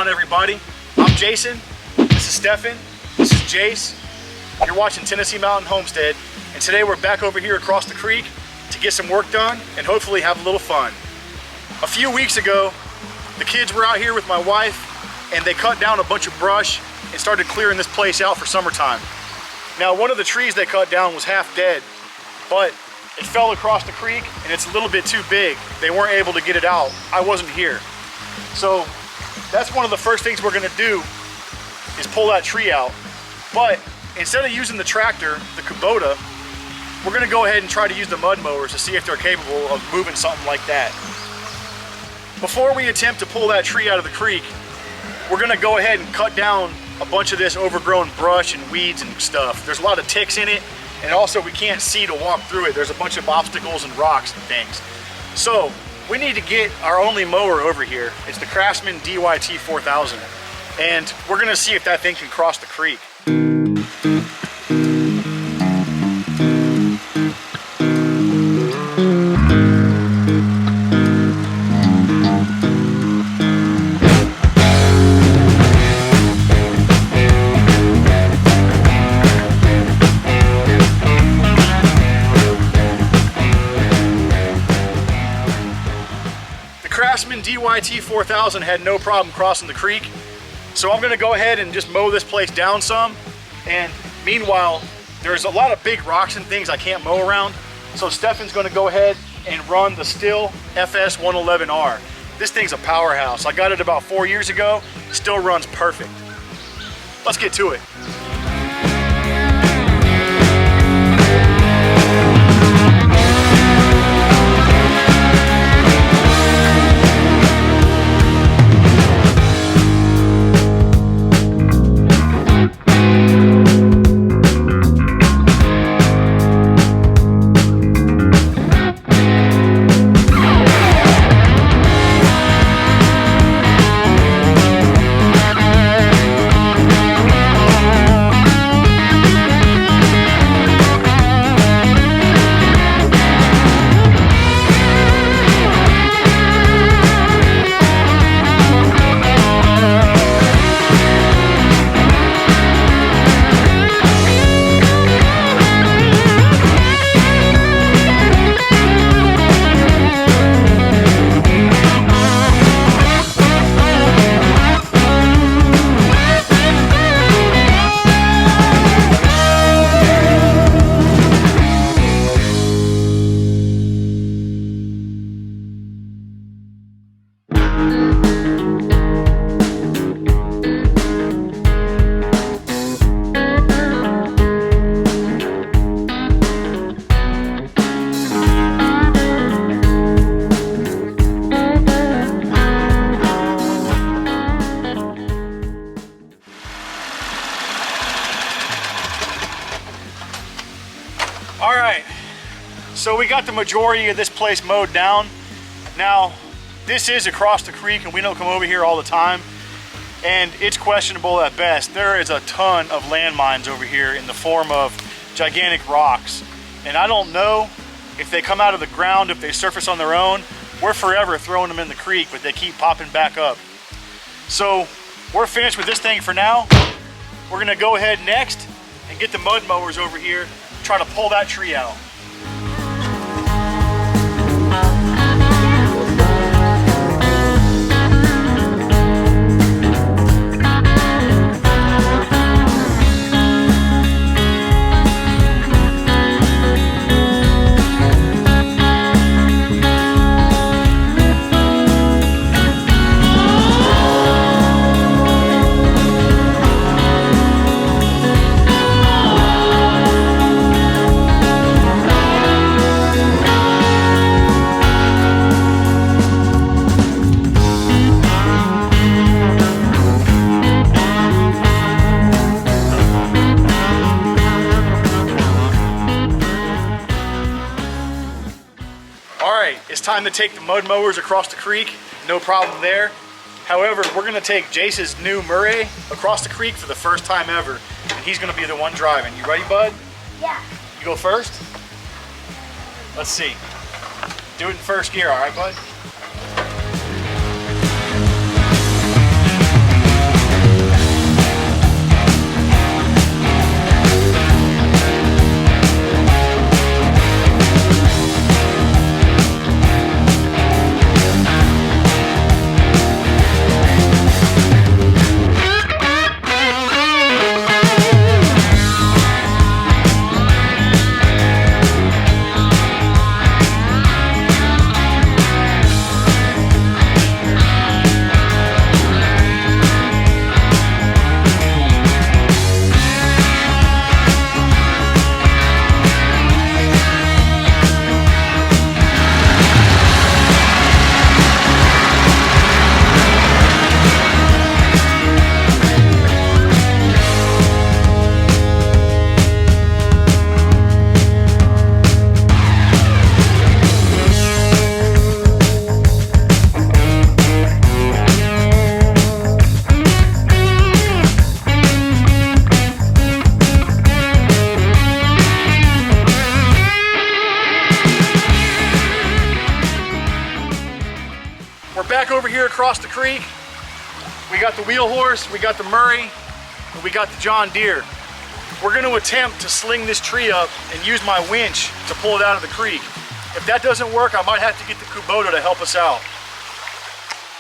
on, everybody? I'm Jason, this is Stefan, this is Jace. You're watching Tennessee Mountain Homestead, and today we're back over here across the creek to get some work done and hopefully have a little fun. A few weeks ago, the kids were out here with my wife and they cut down a bunch of brush and started clearing this place out for summertime. Now, one of the trees they cut down was half dead, but it fell across the creek and it's a little bit too big. They weren't able to get it out. I wasn't here. So that's one of the first things we're gonna do is pull that tree out. But instead of using the tractor, the Kubota, we're gonna go ahead and try to use the mud mowers to see if they're capable of moving something like that. Before we attempt to pull that tree out of the creek, we're gonna go ahead and cut down a bunch of this overgrown brush and weeds and stuff. There's a lot of ticks in it, and also we can't see to walk through it. There's a bunch of obstacles and rocks and things. So we need to get our only mower over here. It's the Craftsman DYT4000. And we're gonna see if that thing can cross the creek. Craftsman DYT4000 had no problem crossing the creek, so I'm gonna go ahead and just mow this place down some. And meanwhile, there's a lot of big rocks and things I can't mow around, so Stefan's gonna go ahead and run the Stihl FS111R. This thing's a powerhouse. I got it about 4 years ago, still runs perfect. Let's get to it. All right, so we got the majority of this place mowed down. Now, this is across the creek and we don't come over here all the time, and it's questionable at best. There is a ton of landmines over here in the form of gigantic rocks. And I don't know if they come out of the ground, if they surface on their own. We're forever throwing them in the creek, but they keep popping back up. So we're finished with this thing for now. We're gonna go ahead next and get the mud mowers over here, try to pull that tree out. It's time to take the mud mowers across the creek, no problem there. However, we're gonna take Jace's new Murray across the creek for the first time ever, and he's gonna be the one driving. You ready, bud? Yeah. You go first? Let's see. Do it in first gear, all right, bud? over here across the creek. We got the wheel horse, we got the Murray, and we got the John Deere. We're going to attempt to sling this tree up and use my winch to pull it out of the creek. If that doesn't work, I might have to get the Kubota to help us out.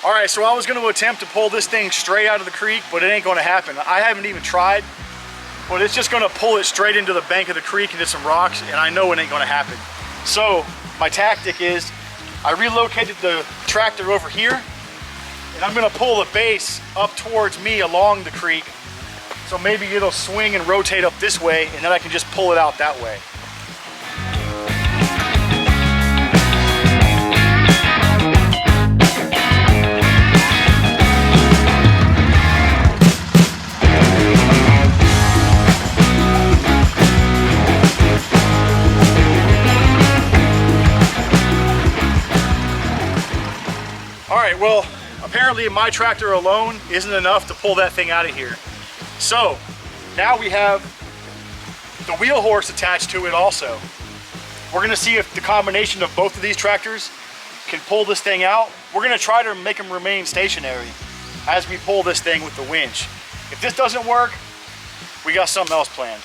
All right, so I was going to attempt to pull this thing straight out of the creek, but it ain't going to happen. I haven't even tried, but it's just going to pull it straight into the bank of the creek into some rocks, and I know it ain't going to happen. So my tactic is I relocated the tractor over here, and I'm going to pull the base up towards me along the creek, so maybe it'll swing and rotate up this way, and then I can just pull it out that way. All right, well, apparently my tractor alone isn't enough to pull that thing out of here. So now we have the wheel horse attached to it also. We're gonna see if the combination of both of these tractors can pull this thing out. We're gonna try to make them remain stationary as we pull this thing with the winch. If this doesn't work, we got something else planned.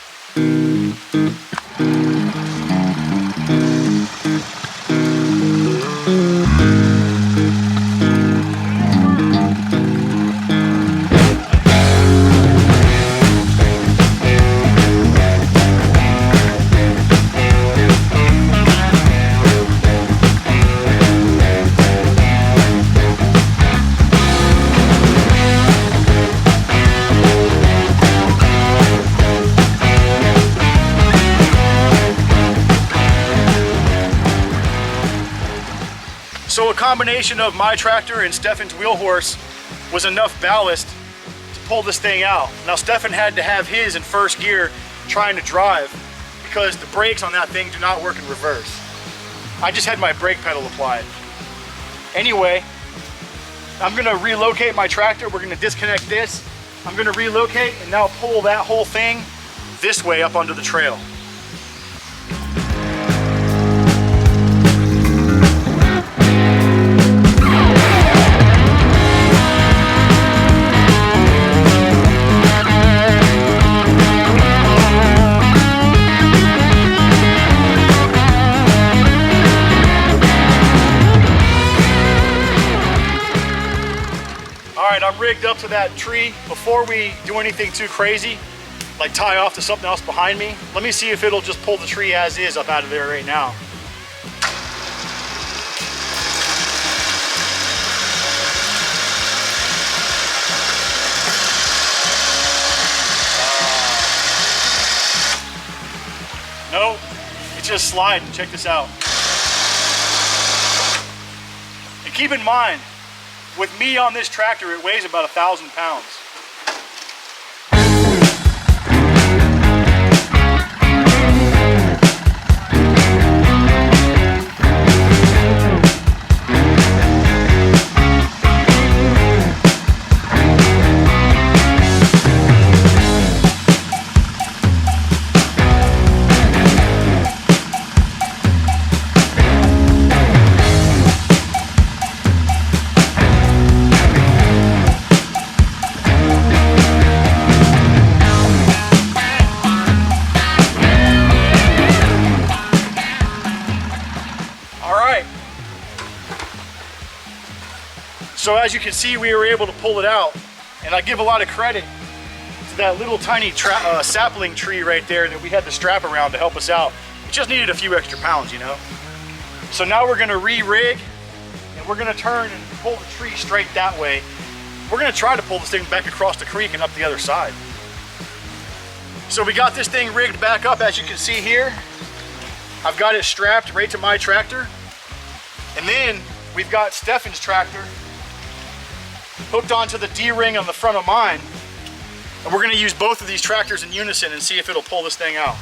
So a combination of my tractor and Stefan's wheel horse was enough ballast to pull this thing out. Now Stefan had to have his in first gear trying to drive because the brakes on that thing do not work in reverse. I just had my brake pedal applied. Anyway, I'm gonna relocate my tractor. We're gonna disconnect this. I'm gonna relocate and now pull that whole thing this way up onto the trail. I'm rigged up to that tree. Before we do anything too crazy, like tie off to something else behind me, let me see if it'll just pull the tree as is up out of there right now. No, it's just sliding. Check this out. And keep in mind, with me on this tractor, it weighs about 1,000 pounds. So as you can see, we were able to pull it out, and I give a lot of credit to that little tiny sapling tree right there that we had the strap around to help us out. It just needed a few extra pounds, you know. So now we're gonna re-rig, and we're gonna turn and pull the tree straight that way. We're gonna try to pull this thing back across the creek and up the other side. So we got this thing rigged back up, as you can see here. I've got it strapped right to my tractor. And then we've got Stefan's tractor hooked onto the D-ring on the front of mine. And we're gonna use both of these tractors in unison and see if it'll pull this thing out.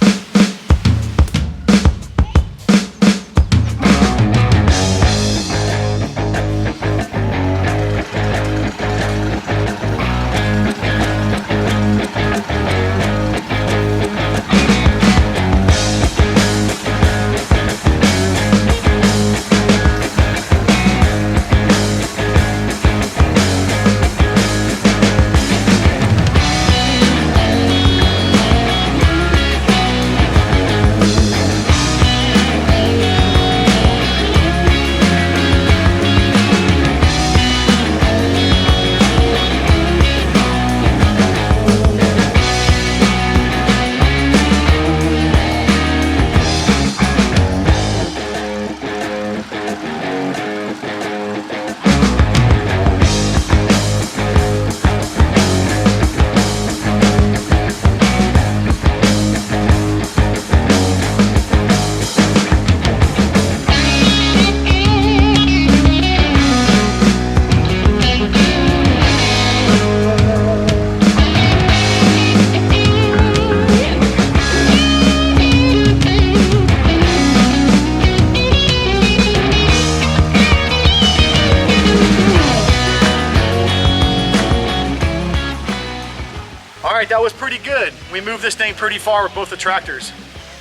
All right, that was pretty good. We moved this thing pretty far with both the tractors.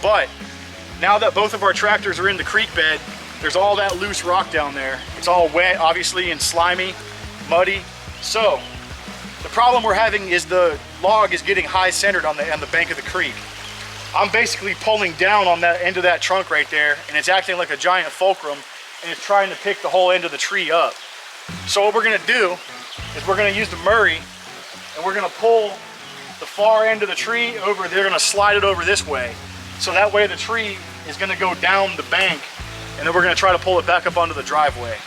But now that both of our tractors are in the creek bed, there's all that loose rock down there. It's all wet, obviously, and slimy, muddy. So the problem we're having is the log is getting high centered on the bank of the creek. I'm basically pulling down on that end of that trunk right there, and it's acting like a giant fulcrum, and it's trying to pick the whole end of the tree up. So what we're gonna do is we're gonna use the Murray, and we're gonna pull the far end of the tree over. They're gonna slide it over this way. So that way the tree is gonna go down the bank, and then we're gonna try to pull it back up onto the driveway.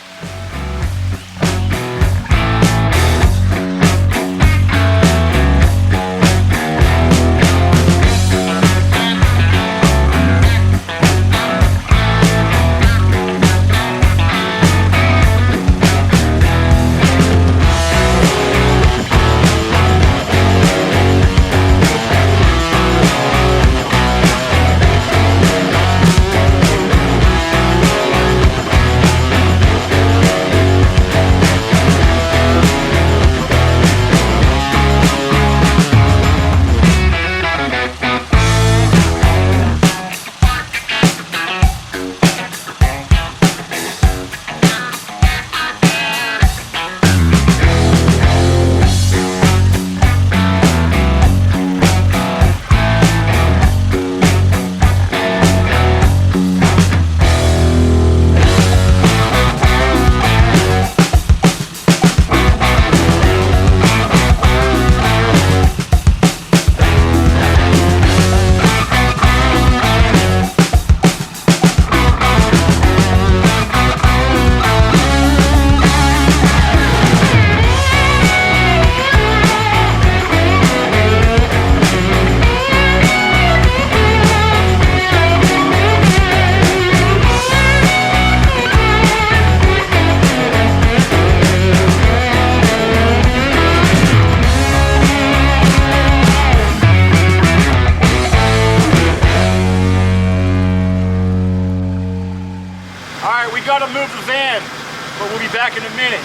Gotta move the van, but we'll be back in a minute.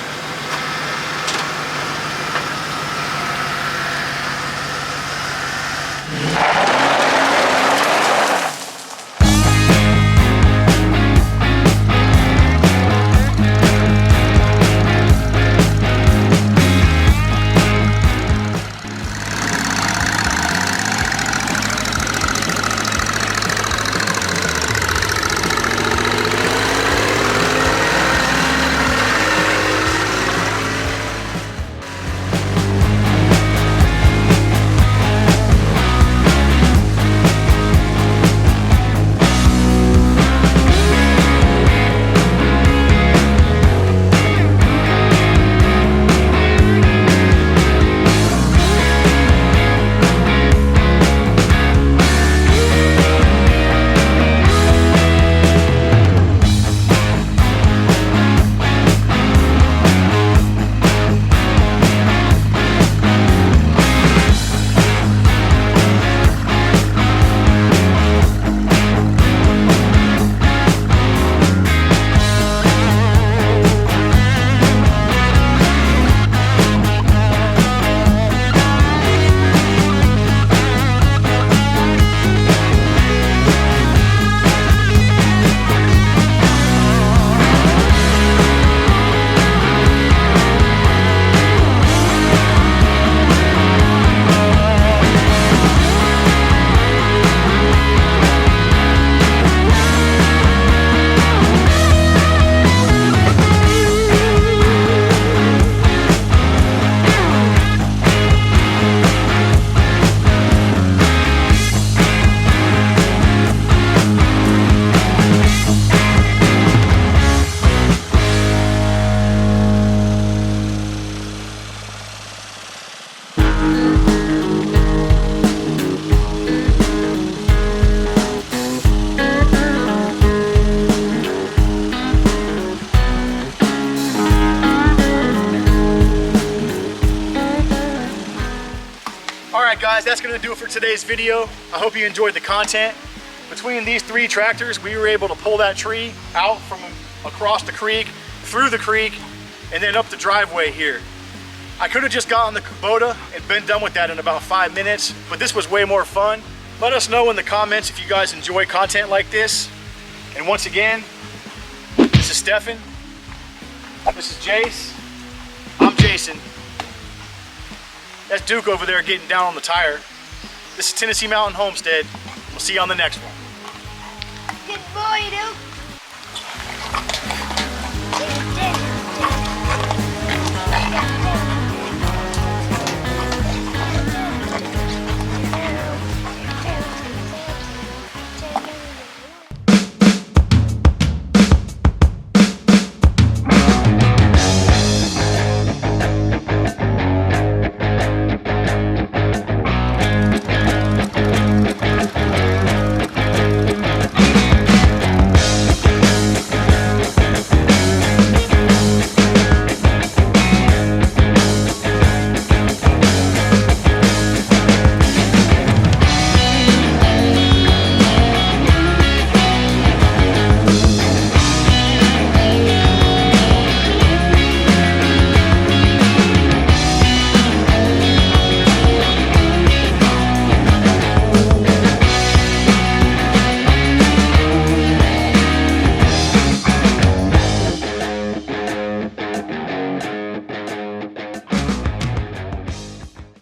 Guys, that's going to do it for today's video. I hope you enjoyed the content. Between these three tractors, we were able to pull that tree out from across the creek, through the creek, and then up the driveway here. I could have just got on the Kubota and been done with that in about 5 minutes, but this was way more fun. Let us know in the comments if you guys enjoy content like this. And once again, this is Stefan. This is Jace. I'm Jason. That's Duke over there getting down on the tire. This is Tennessee Mountain Homestead. We'll see you on the next one. Good boy, Duke.